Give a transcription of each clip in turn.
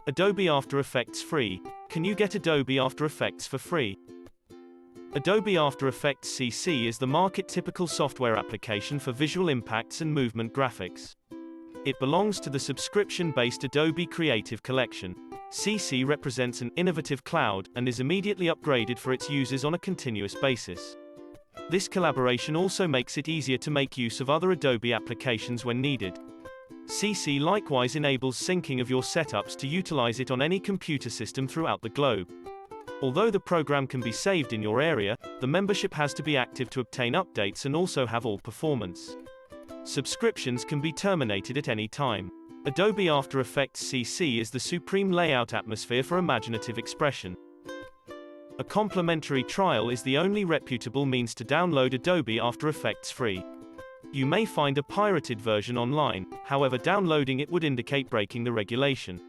Adobe After Effects free. Can you get Adobe After Effects for free? Adobe After Effects CC is the market-typical software application for visual impacts and movement graphics. It belongs to the subscription-based Adobe Creative Collection. CC represents an innovative cloud and is immediately upgraded for its users on a continuous basis. This collaboration also makes it easier to make use of other Adobe applications when needed. CC likewise enables syncing of your setups to utilize it on any computer system throughout the globe. Although the program can be saved in your area, the membership has to be active to obtain updates and also have all performance. Subscriptions can be terminated at any time. Adobe After Effects CC is the supreme layout atmosphere for imaginative expression. A complimentary trial is the only reputable means to download Adobe After Effects free. You may find a pirated version online, however downloading it would indicate breaking the regulation.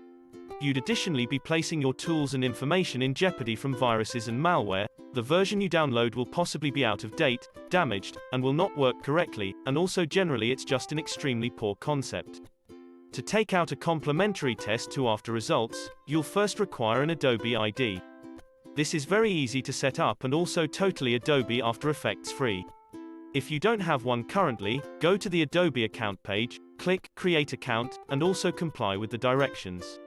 You'd additionally be placing your tools and information in jeopardy from viruses and malware. The version you download will possibly be out of date, damaged, and will not work correctly, and also generally it's just an extremely poor concept. To take out a complimentary test to After Results, you'll first require an Adobe ID. This is very easy to set up and also totally Adobe After Effects free. If you don't have one currently, go to the Adobe Account page, click Create Account, and also comply with the directions.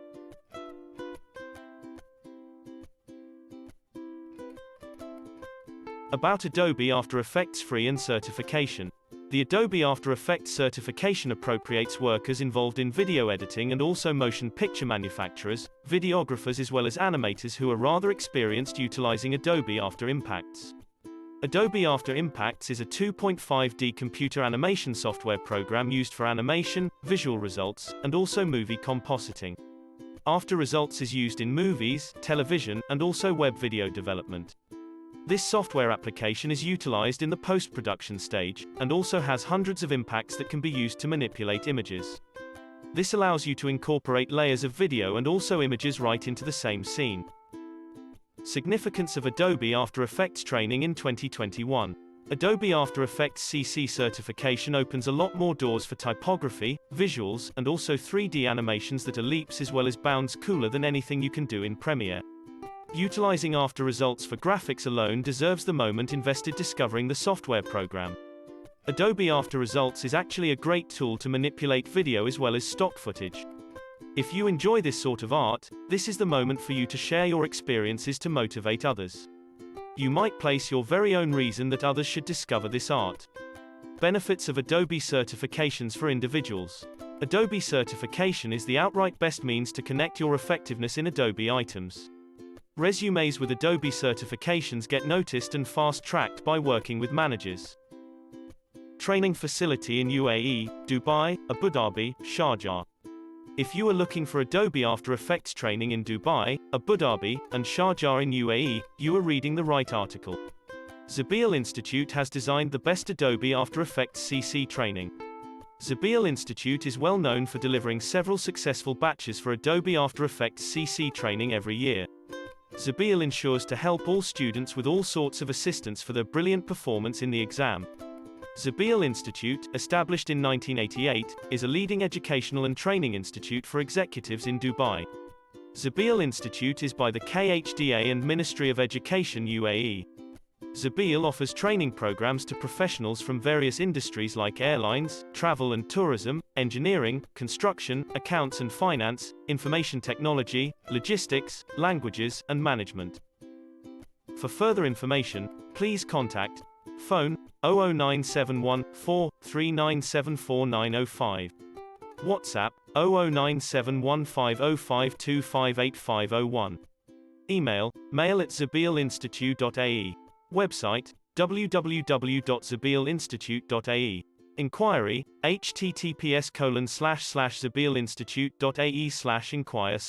About Adobe After Effects free and certification. The Adobe After Effects certification appropriates workers involved in video editing and also motion picture manufacturers, videographers as well as animators who are rather experienced utilizing Adobe After Impacts. Adobe After Impacts is a 2.5D computer animation software program used for animation, visual results, and also movie compositing. After Results is used in movies, television, and also web video development. This software application is utilized in the post-production stage, and also has hundreds of impacts that can be used to manipulate images. This allows you to incorporate layers of video and also images right into the same scene. Significance of Adobe After Effects training in 2021. Adobe After Effects CC certification opens a lot more doors for typography, visuals, and also 3D animations that are leaps as well as bounds cooler than anything you can do in Premiere. Utilizing After Results for graphics alone deserves the moment invested discovering the software program. Adobe After Results is actually a great tool to manipulate video as well as stock footage. If you enjoy this sort of art, this is the moment for you to share your experiences to motivate others. You might place your very own reason that others should discover this art. Benefits of Adobe certifications for individuals. Adobe certification is the outright best means to connect your effectiveness in Adobe items. Resumes with Adobe certifications get noticed and fast-tracked by working with managers. Training facility in UAE, Dubai, Abu Dhabi, Sharjah. If you are looking for Adobe After Effects training in Dubai, Abu Dhabi, and Sharjah in UAE, you are reading the right article. Zabeel Institute has designed the best Adobe After Effects CC training. Zabeel Institute is well known for delivering several successful batches for Adobe After Effects CC training every year. Zabeel ensures to help all students with all sorts of assistance for their brilliant performance in the exam. Zabeel Institute, established in 1988, is a leading educational and training institute for executives in Dubai. Zabeel Institute is by the KHDA and Ministry of Education UAE. Zabeel offers training programs to professionals from various industries like airlines, travel and tourism, engineering, construction, accounts and finance, information technology, logistics, languages, and management. For further information, please contact phone 00971 43974 WhatsApp 009715052585001. Email mail@zabeelinstitute.ae. Website www.zabeelinstitute.ae. Inquiry https://zabeelinstitute.ae/inquire/